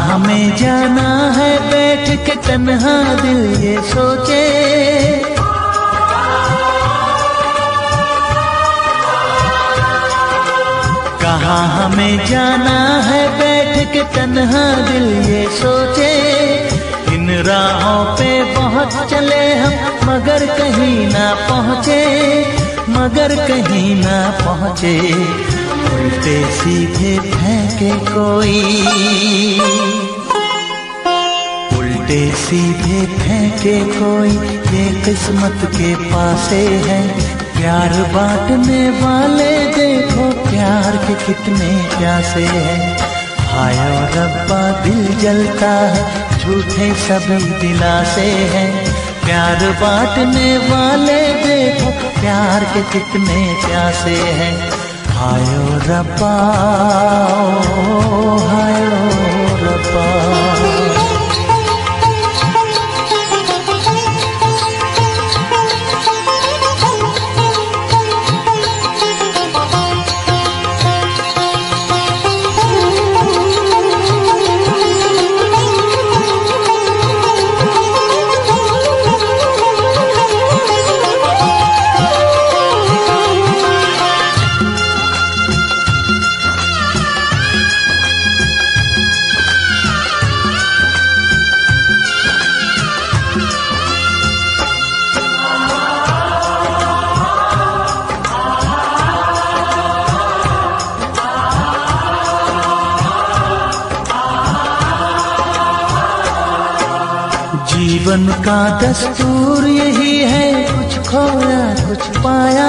हमें जाना है बैठ के तन्हा दिल ये सोचे। कहाँ हमें जाना है बैठ के तन्हा दिल ये सोचे। इन राहों पे बहुत चले हम मगर कहीं ना पहुँचे, मगर कहीं ना पहुँचे। उल्टे सीधे फेंके कोई, उल्टे सीधे फेंके कोई, ये किस्मत के पासे है। प्यार बांटने वाले देखो प्यार के कितने प्यासे हैं। हाय ओ रब्बा दिल जलता है, झूठे सभी दिलासे हैं। प्यार बांटने वाले देखो प्यार के कितने प्यासे हैं। हाय ओ रब्बा, ओ हाय ओ रब्बा। जीवन का दस्तूर यही है, कुछ खोया कुछ पाया।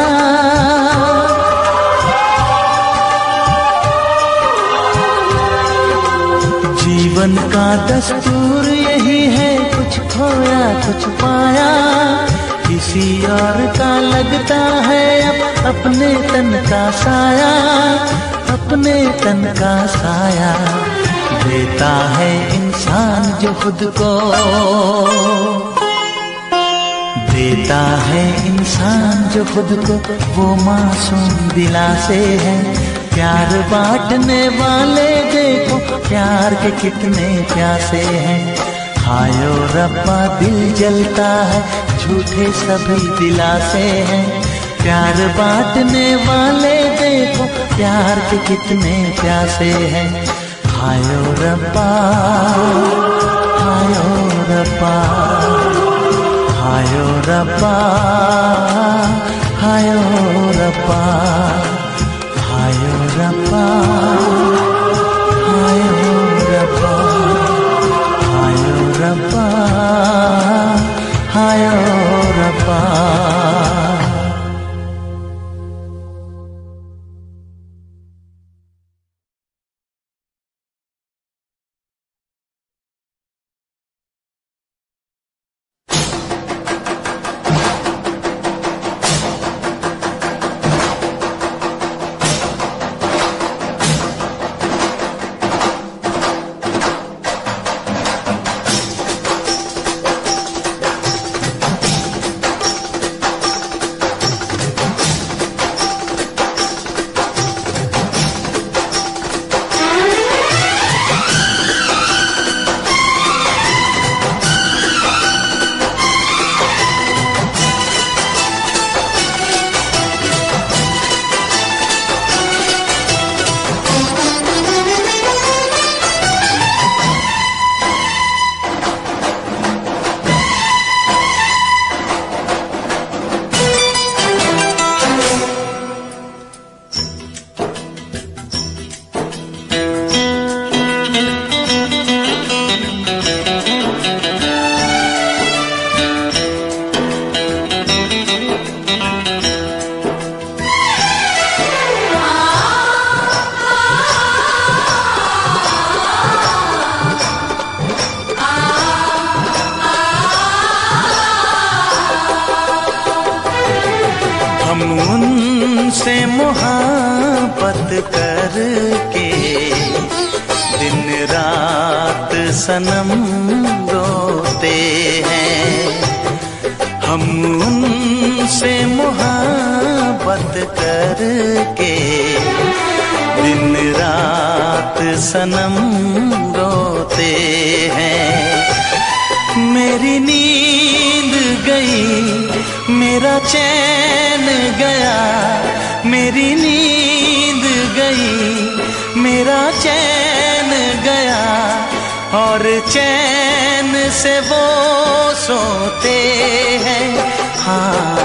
जीवन का दस्तूर यही है, कुछ खोया कुछ पाया। किसी और का लगता है अब अपने तन का साया, अपने तन का साया। देता है इंसान जो खुद को, देता है इंसान जो खुद को, वो मासूम दिलासे है। प्यार बांटने वाले देखो प्यार के कितने प्यासे हैं। हाय ओ रब्बा दिल जलता है, झूठे सभी दिलासे हैं। प्यार बांटने वाले देखो प्यार के कितने प्यासे हैं। हाय ओ रब्बा, हाय ओ रब्बा, हाय ओ रब्बा, हाय ओ रब्बा, हाय ओ रब्बा, हाय ओ रब्बा, हाय ओ रब्बा, हाय ओ रब्बा। तुमसे मोहब्बत करके दिन रात सनम रोते हैं। हम उनसे मोहब्बत करके दिन रात सनम रोते हैं। मेरी नींद गई मेरा चैन गया, मेरी नींद गई मेरा चैन गया, और चैन से वो सोते हैं। हाँ,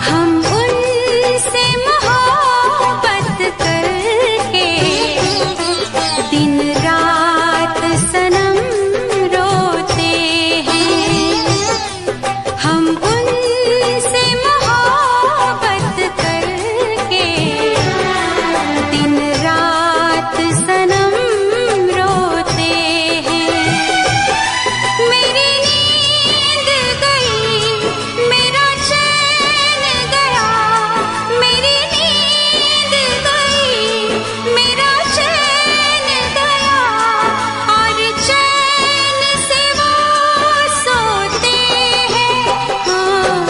हम उनसे मोहब्बत करके दिन रात सनम रोते हैं। हम उनसे मोहब्बत करके दिन रात सनम रोते हैं। मेरी नींद गई मेरा चैन गया, मेरी नींद गई मेरा चैन गया, और चैन से वो सोते हैं। हाँ,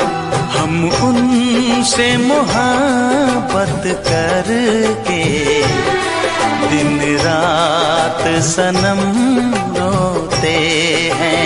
हम उनसे मोहब्बत करके दिन रात सनम रोते हैं।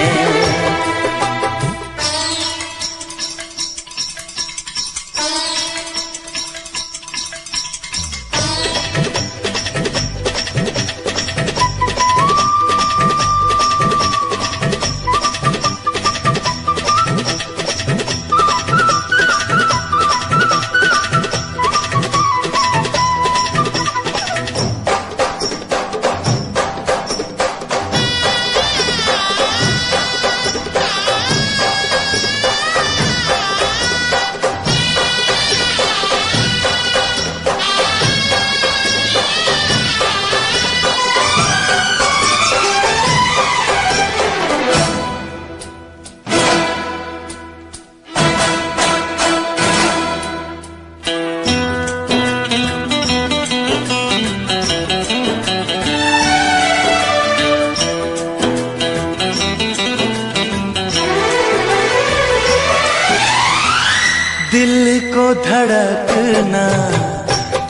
दिल को धड़कना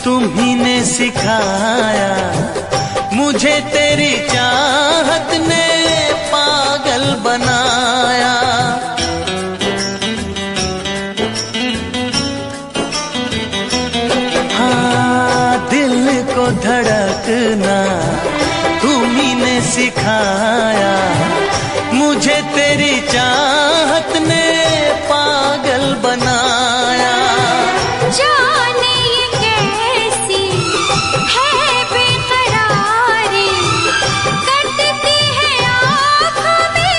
तुम्ही ने सिखाया, मुझे तेरी चाहत ने पागल बनाया। हाँ, दिल को धड़कना तुम्ही ने सिखाया, मुझे तेरी चाहत ने पागल बनाया। जाने ये कैसी है बेकरारी, कटती है आँखों में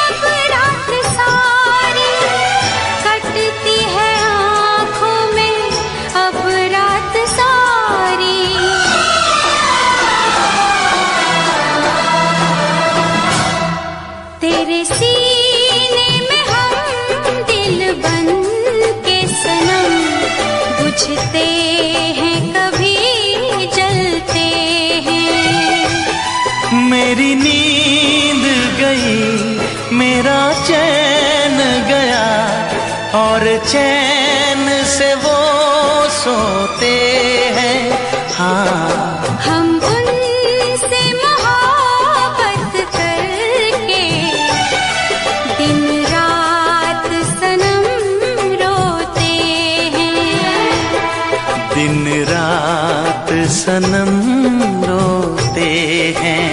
अब रात सारी, कटती है आँखों में अब रात सारी। तेरे सीने में हम दिल बन के सनम बुझते हैं कभी जलते हैं। मेरी नींद गई मेरा चैन गया, और चैन से वो सोते हैं। हाँ, हम उनसे मोहब्बत करके दिन रात सनम रोते हैं। दिन रात सनम रोते हैं।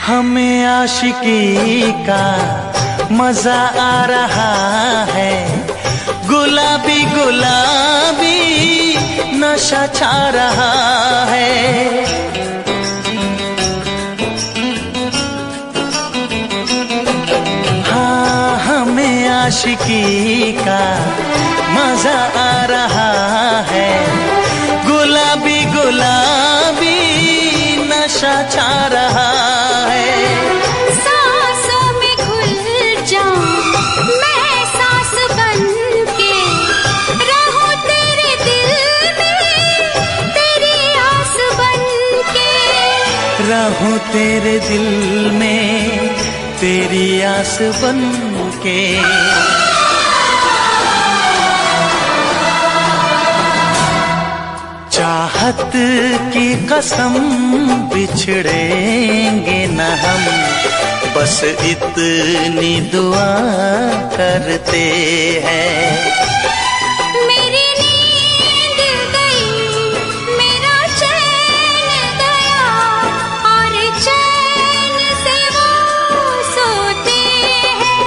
हमें आशिकी का मजा आ रहा है, गुलाबी गुलाबी नशा छा रहा है। हाँ, हमें आशिकी का मजा आ रहा है, गुलाबी गुलाबी नशा छा रहा है। सांसों में घुल जाऊं मैं सांस बन के, रहूं तेरे दिल में तेरी आस बन के, रहूं तेरे दिल में तेरी आस बन के। चाहत की कसम बिछड़ेंगे न हम, बस इतनी दुआ करते हैं। मेरी नींद गई मेरा चैन गया, और चैन से वो सोते हैं।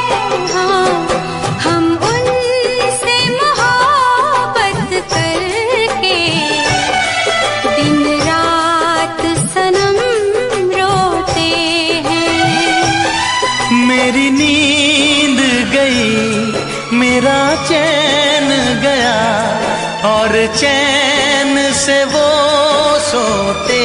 हाँ, हम उनसे मोहब्बत करके दिन रात सनम रोते हैं। मेरी नींद गई मेरा चैन गया, और चैन से वो सोते